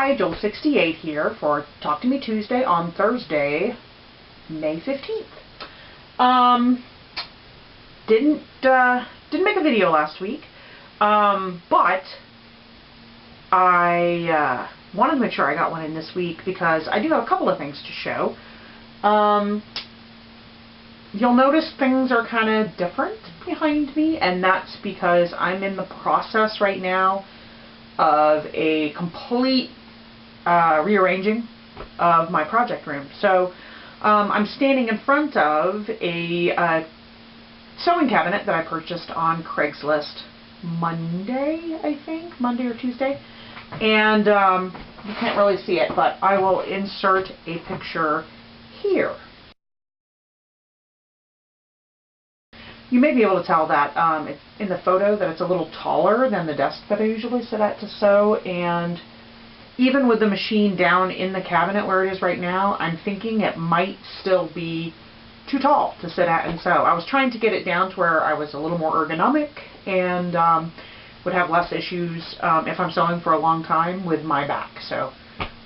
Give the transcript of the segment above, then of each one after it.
Hi, jewells68 here for Talk to Me Tuesday on Thursday, May 15th. Didn't make a video last week, but I wanted to make sure I got one in this week because I do have a couple of things to show. You'll notice things are kind of different behind me, and that's because I'm in the process right now of a complete rearranging of my project room. So I'm standing in front of a sewing cabinet that I purchased on Craigslist Monday, I think, Monday or Tuesday, and you can't really see it, but I will insert a picture here. You may be able to tell that it's in the photo that it's a little taller than the desk that I usually sit at to sew, and even with the machine down in the cabinet where it is right now, I'm thinking it might still be too tall to sit at and sew. I was trying to get it down to where I was a little more ergonomic and would have less issues if I'm sewing for a long time with my back. So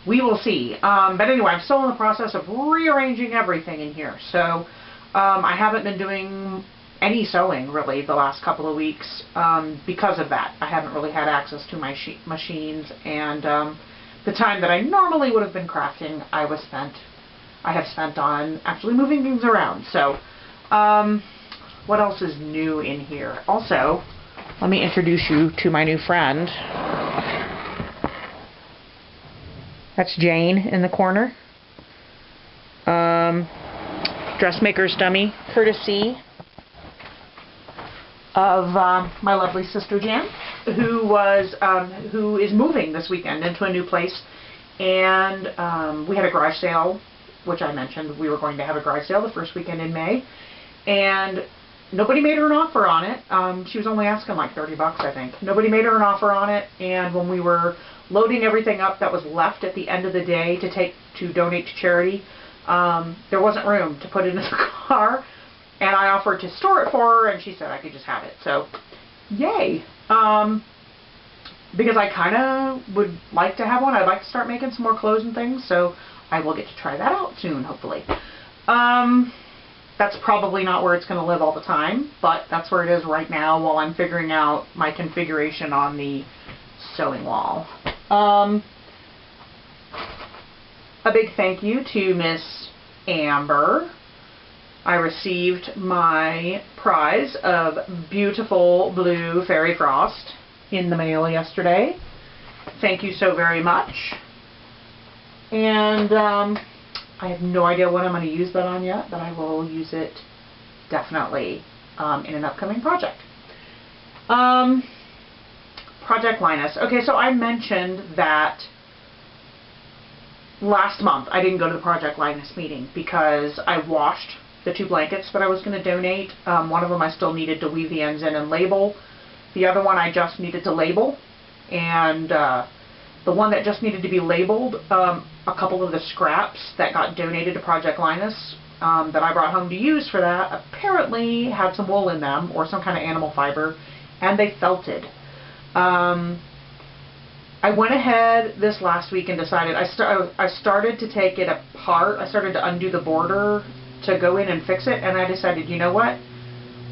we will see. But anyway, I'm still in the process of rearranging everything in here. So I haven't been doing any sewing really the last couple of weeks because of that. I haven't really had access to my machines, and the time that I normally would have been crafting I have spent on actually moving things around. So what else is new in here? Also, let me introduce you to my new friend. That's Jane in the corner. Dressmaker's dummy, courtesy of my lovely sister Jan, who is moving this weekend into a new place, and we had a garage sale, which I mentioned we were going to have a garage sale the first weekend in May, and nobody made her an offer on it. She was only asking like 30 bucks, I think. Nobody made her an offer on it, and when we were loading everything up that was left at the end of the day to donate to charity, there wasn't room to put it in the car. And I offered to store it for her, and she said I could just have it. So, yay! Because I kind of would like to have one. I'd like to start making some more clothes and things, so I will get to try that out soon, hopefully. That's probably not where it's going to live all the time, but that's where it is right now while I'm figuring out my configuration on the sewing wall. A big thank you to Miss Amber. I received my prize of beautiful blue fairy frost in the mail yesterday. Thank you so very much. And I have no idea what I'm going to use that on yet, but I will use it definitely in an upcoming project. Project Linus. Okay, so I mentioned that last month I didn't go to the Project Linus meeting because I washed the 2 blankets that I was going to donate. One of them I still needed to weave the ends in and label. The other one I just needed to label. And the one that just needed to be labeled, a couple of the scraps that got donated to Project Linus that I brought home to use for that apparently had some wool in them or some kind of animal fiber, and they felted. I went ahead this last week and decided I started to take it apart. I started to undo the border to go in and fix it, and I decided, you know what,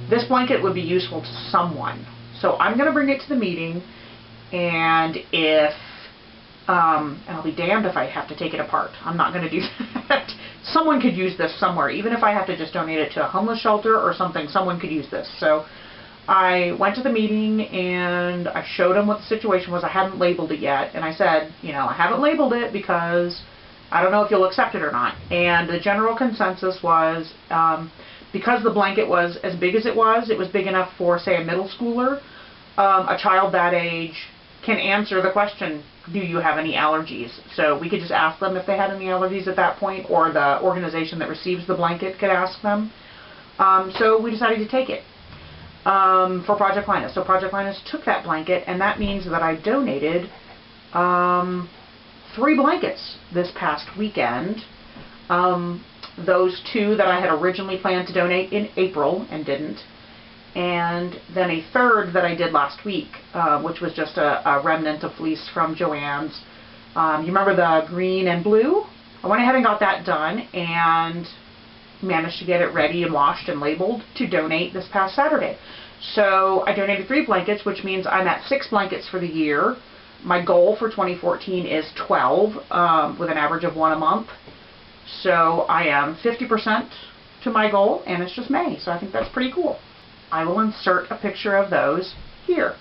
this blanket would be useful to someone, so I'm going to bring it to the meeting, and I'll be damned if I have to take it apart. I'm not going to do that. Someone could use this somewhere, even if I have to just donate it to a homeless shelter or something. Someone could use this. So I went to the meeting and I showed them what the situation was. I hadn't labeled it yet, and I said, you know, I haven't labeled it because I don't know if you'll accept it or not. And the general consensus was, because the blanket was as big as it was big enough for, say, a middle schooler. A child that age can answer the question, do you have any allergies? So we could just ask them if they had any allergies at that point, or the organization that receives the blanket could ask them. So we decided to take it for Project Linus. So Project Linus took that blanket, and that means that I donated 3 blankets this past weekend. Those 2 that I had originally planned to donate in April and didn't, and then a 3rd that I did last week, which was just a remnant of fleece from Joann's You remember the green and blue? I went ahead and got that done and managed to get it ready and washed and labeled to donate this past Saturday. So I donated 3 blankets, which means I'm at 6 blankets for the year. My goal for 2014 is 12, with an average of 1 a month. So I am 50% to my goal, and it's just May, so I think that's pretty cool. I will insert a picture of those here.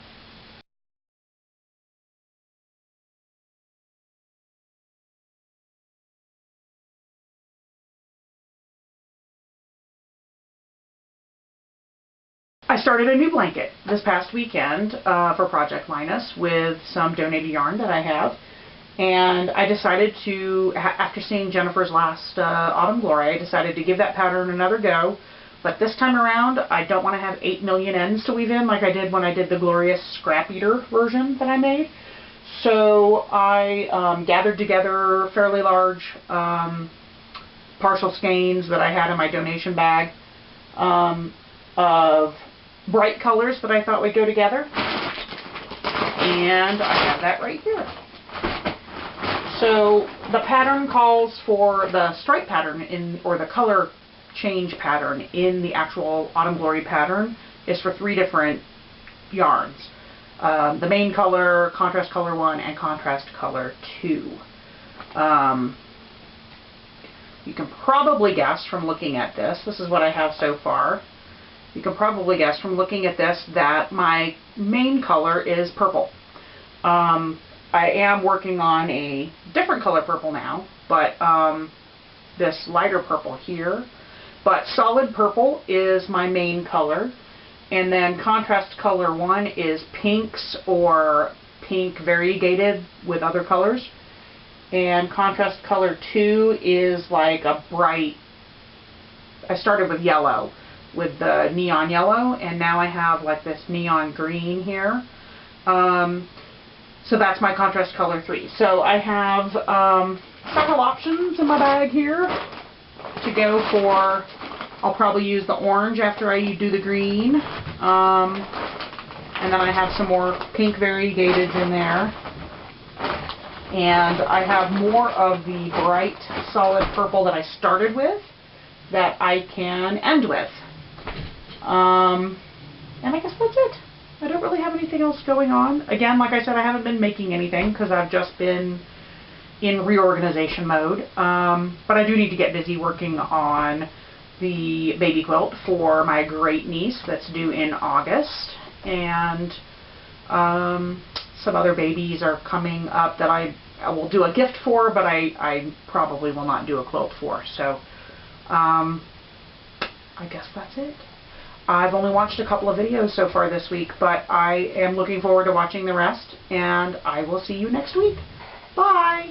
I started a new blanket this past weekend for Project Linus with some donated yarn that I have, and I decided to, after seeing Jennifer's last Autumn Glory, I decided to give that pattern another go, but this time around I don't want to have 8 million ends to weave in like I did when I did the glorious scrap eater version that I made. So I gathered together fairly large partial skeins that I had in my donation bag of bright colors that I thought would go together, and I have that right here. So the pattern calls for the stripe pattern or the color change pattern in the actual Autumn Glory pattern is for 3 different yarns. The main color, contrast color 1, and contrast color 2. You can probably guess from looking at this is what I have so far. You can probably guess from looking at this that my main color is purple. I am working on a different color purple now, but this lighter purple here. But solid purple is my main color, and then contrast color 1 is pinks or pink variegated with other colors, and contrast color 2 is like a bright, I started with yellow, with the neon yellow, and now I have like this neon green here. So that's my contrast color 3. So I have several options in my bag here to go for. I'll probably use the orange after I do the green, and then I have some more pink variegateds in there, and I have more of the bright solid purple that I started with that I can end with. And I guess that's it. I don't really have anything else going on. Again, like I said, I haven't been making anything because I've just been in reorganization mode. But I do need to get busy working on the baby quilt for my great niece that's due in August. And some other babies are coming up that I will do a gift for, but I probably will not do a quilt for. So I guess that's it. I've only watched a couple of videos so far this week, but I am looking forward to watching the rest, and I will see you next week. Bye!